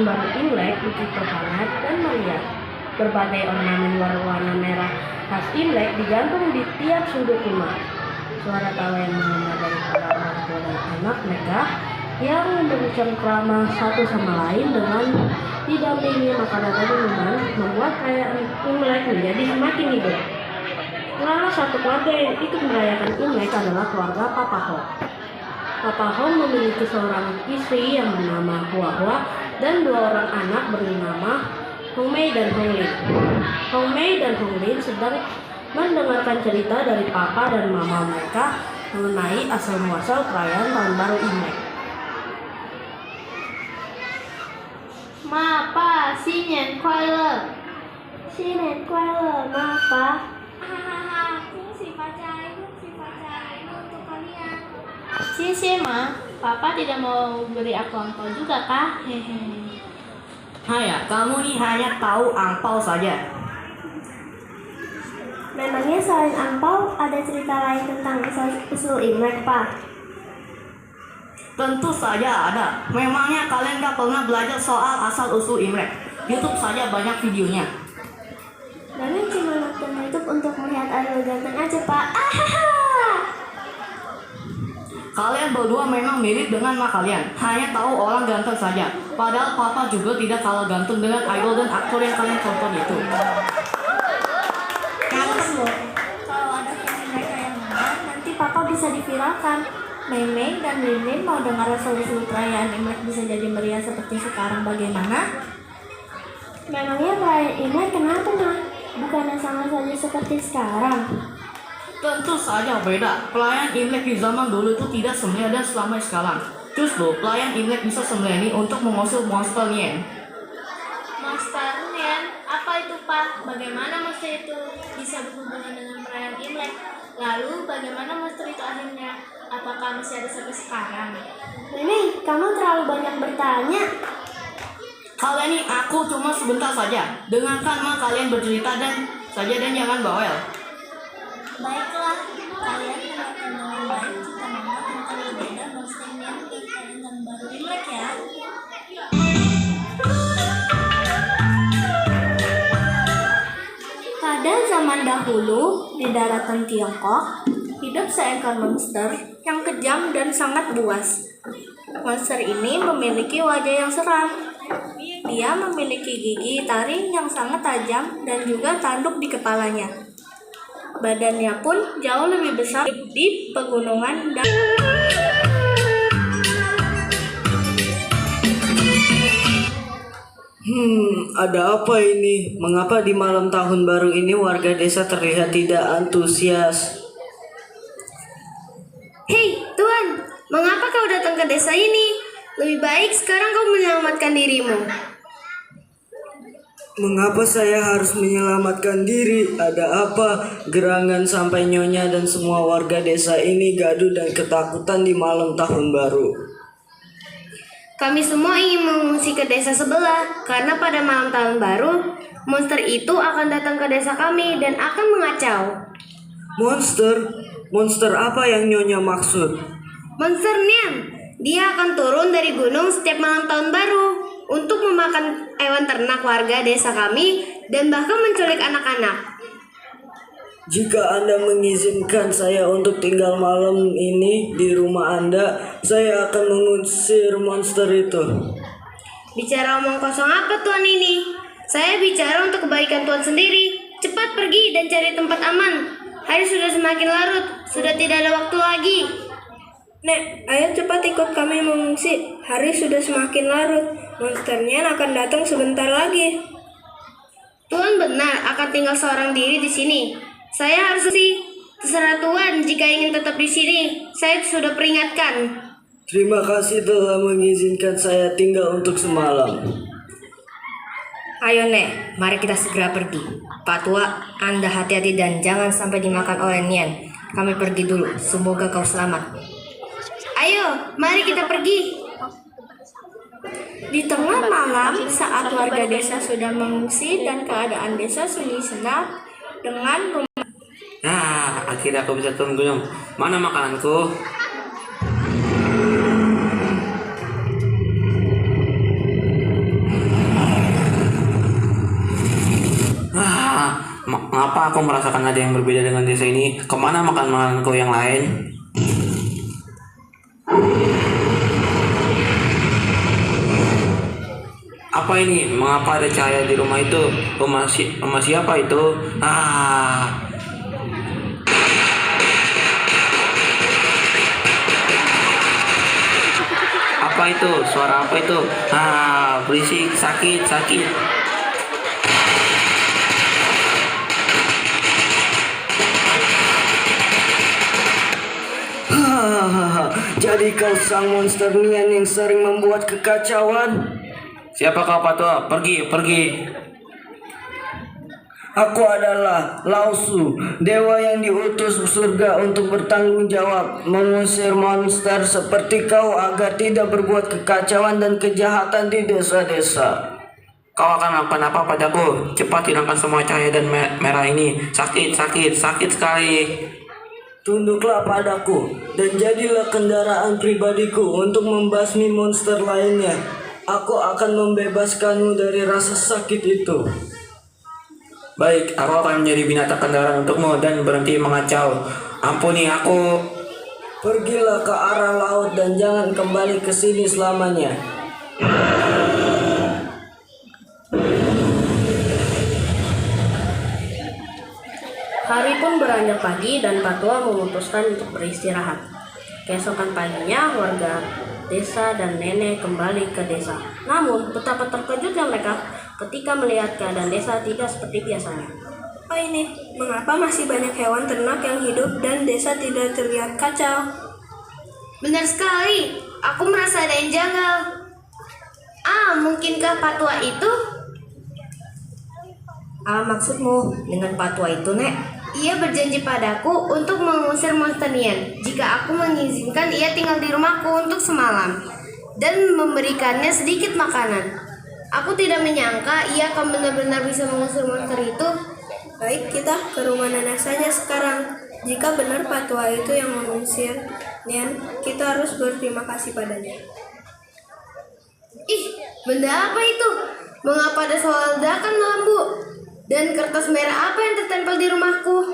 Baru Imlek begitu hangat dan meriah. Berbagai ornamen warna merah khas Imlek digantung di tiap sudut rumah. Suara tawa yang menggema dari para orang tua dan anak mereka yang memberikan krama satu sama lain dengan didampingi makanan dan minuman membuat perayaan Imlek menjadi semakin hidup. Salah satu keluarga yang ikut merayakan Imlek adalah keluarga Papa Ho. Papa Ho memiliki seorang istri yang bernama Hua Hua dan 2 orang anak bernama Hong Mei dan Hong Lin. Hong Mei dan Hong Lin sedang mendengarkan cerita dari papa dan mama mereka mengenai asal-muasal perayaan Tahun Baru Imlek. 妈爸，新年快乐！新年快乐，妈爸！ Hahaha, 恭喜发财untuk kalian. 谢谢ma, papa tidak mau beri aku angpau juga kah? Hehehe. Haya, kamu nih hanya tahu angpau saja. Memangnya selain angpau ada cerita lain tentang usul Imlek, Pak? Tentu saja ada. Memangnya kalian gak pernah belajar soal asal-usul Imlek? YouTube saja banyak videonya. Kami cuma nonton YouTube untuk melihat Ariel ganteng aja, Pak. Kalian berdua memang mirip dengan mak kalian. Hanya tahu orang ganteng saja. Padahal papa juga tidak kalah ganteng dengan idol dan aktor yang kalian tonton itu. Kalau ada versi mereka yang benar, nanti Papa bisa diviralkan. Mei dan Lin mau dengar resolusi perayaan Imlek bisa jadi meriah seperti sekarang bagaimana? Memangnya perayaan Imlek kenapa, Mak? Bukannya sama saja seperti sekarang? Tentu saja beda. Perayaan Imlek di zaman dulu itu tidak semeriah dan selamanya sekarang. Justru perayaan Imlek bisa semeriah untuk mengusir monster Nian. Monster Nian, apa itu pak? Bagaimana monster itu bisa berhubungan dengan perayaan Imlek? Lalu bagaimana monster itu akhirnya? Apakah masih ada sampai sekarang? Nenek, kamu terlalu banyak bertanya. Kalian ini aku cuma sebentar saja. Dengarkan mak kalian bercerita dan jangan bawel. Baiklah, kalian dengarkan dengan baik cerita mama tentang berbeda monster Nian di perayaan Tahun Baru Imlek ya. Pada zaman dahulu, di daratan Tiongkok, hidup seekor monster yang kejam dan sangat buas. Monster ini memiliki wajah yang seram. Dia memiliki gigi taring yang sangat tajam dan juga tanduk di kepalanya. Badannya pun jauh lebih besar di pegunungan dan Ada apa ini? Mengapa di malam tahun baru ini warga desa terlihat tidak antusias? Hei, Tuan, mengapa kau datang ke desa ini? Lebih baik sekarang kau menyelamatkan dirimu. Mengapa saya harus menyelamatkan diri? Ada apa? Gerangan sampai nyonya dan semua warga desa ini gaduh dan ketakutan di malam tahun baru. Kami semua ingin mengungsi ke desa sebelah karena pada malam tahun baru, monster itu akan datang ke desa kami dan akan mengacau. Monster? Monster apa yang nyonya maksud? Monster Nian, dia akan turun dari gunung setiap malam tahun baru untuk memakan hewan ternak warga desa kami dan bahkan menculik anak-anak. Jika Anda mengizinkan saya untuk tinggal malam ini di rumah Anda, saya akan mengusir monster itu. Bicara omong kosong apa Tuan ini? Saya bicara untuk kebaikan Tuan sendiri. Cepat pergi dan cari tempat aman. Hari sudah semakin larut, sudah tidak ada waktu lagi. Nek, ayo cepat ikut kami mengungsi. Hari sudah semakin larut. Monsternya akan datang sebentar lagi. Tuan benar akan tinggal seorang diri di sini. Saya harus sih. Terserah Tuan jika ingin tetap di sini. Saya sudah peringatkan. Terima kasih telah mengizinkan saya tinggal untuk semalam. Ayo Nek, mari kita segera pergi. Pak Tua, Anda hati-hati dan jangan sampai dimakan oleh Nian. Kami pergi dulu, semoga kau selamat. Ayo, mari kita pergi. Di tengah malam, saat warga desa sudah mengungsi dan keadaan desa sunyi senang dengan rumah. Nah, akhirnya aku bisa turun gunung. Mana makananku? Kenapa aku merasakan ada yang berbeda dengan desa ini? Kemana makan-makananku yang lain? Apa ini? Mengapa ada cahaya di rumah itu? Rumah siapa itu? Apa itu? Suara apa itu? Berisik, sakit, sakit. Hahaha, jadi kau sang monster Nian yang sering membuat kekacauan? Siapa kau Patua? Pergi, pergi. Aku adalah Lausu, dewa yang diutus surga untuk bertanggung jawab mengusir monster seperti kau agar tidak berbuat kekacauan dan kejahatan di desa-desa. Kau akan melakukan apa padaku? Cepat hilangkan semua cahaya dan merah ini. Sakit, sakit, sakit sekali. Tunduklah padaku dan jadilah kendaraan pribadiku untuk membasmi monster lainnya. Aku akan membebaskanmu dari rasa sakit itu. Baik, aku akan menjadi binatang kendaraan untukmu dan berhenti mengacau. Ampuni aku. Pergilah ke arah laut dan jangan kembali ke sini selamanya. Hari pun beranjak pagi dan Patua memutuskan untuk beristirahat. Keesokan paginya, warga desa dan nenek kembali ke desa. Namun, betapa terkejutnya mereka ketika melihat keadaan desa tidak seperti biasanya. Oh ini, mengapa masih banyak hewan ternak yang hidup dan desa tidak terlihat kacau? Benar sekali, aku merasa ada yang janggal. Mungkinkah Patua itu? Maksudmu dengan Patua itu, Nek? Ia berjanji padaku untuk mengusir monster Nian jika aku mengizinkan ia tinggal di rumahku untuk semalam dan memberikannya sedikit makanan. Aku tidak menyangka ia akan benar-benar bisa mengusir monster itu. Baik, kita ke rumah nenek saja sekarang. Jika benar Patua itu yang mengusir Nian, kita harus berterima kasih padanya. Ih, benda apa itu? Mengapa ada suara ledakan lampu? Dan kertas merah apa yang tertempel di rumahku?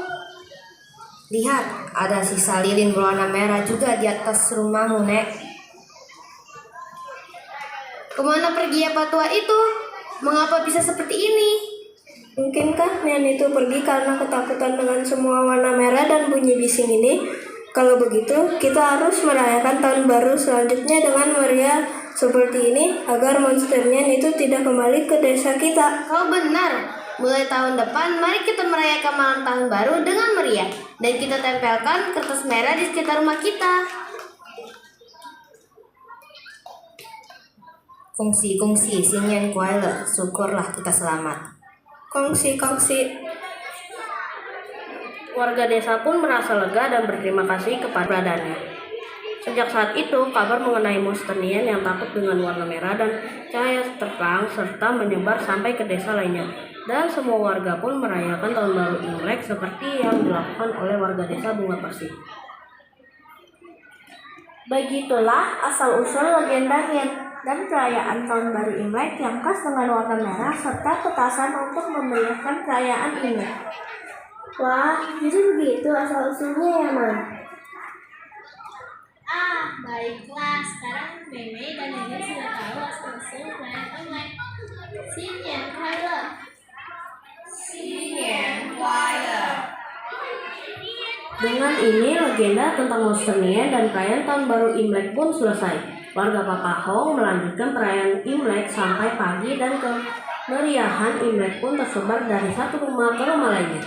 Lihat, ada sisa lilin berwarna merah juga di atas rumahmu, Nek. Kemana pergi ya Patua itu? Mengapa bisa seperti ini? Mungkinkah Nian itu pergi karena ketakutan dengan semua warna merah dan bunyi bising ini? Kalau begitu, kita harus merayakan tahun baru selanjutnya dengan meriah seperti ini agar monster Nian itu tidak kembali ke desa kita. Kau benar. Mulai tahun depan, mari kita merayakan malam tahun baru dengan meriah. Dan kita tempelkan kertas merah di sekitar rumah kita. Kongsi, Xingyan Kuai-le, syukurlah kita selamat. Kongsi. Warga desa pun merasa lega dan berterima kasih kepada badannya. Sejak saat itu, kabar mengenai monster Nian yang takut dengan warna merah dan cahaya terang serta menyebar sampai ke desa lainnya. Dan semua warga pun merayakan tahun baru Imlek seperti yang dilakukan oleh warga desa Bunga Persik. Begitulah asal-usul legenda Nian dan perayaan tahun baru Imlek yang khas dengan warna merah serta petasan untuk memeriahkan perayaan Imlek. Wah, jadi begitu asal-usulnya ya, Man? Baiklah, sekarang Meme dan Nenek sudah tahu asal-usul perayaan Imlek. Xinyan Kuai-le. Dengan ini, legenda tentang monster Nian dan perayaan tahun baru Imlek pun selesai. Warga Papahong melanjutkan perayaan Imlek sampai pagi dan kemeriahan Imlek pun tersebar dari satu rumah ke rumah lainnya.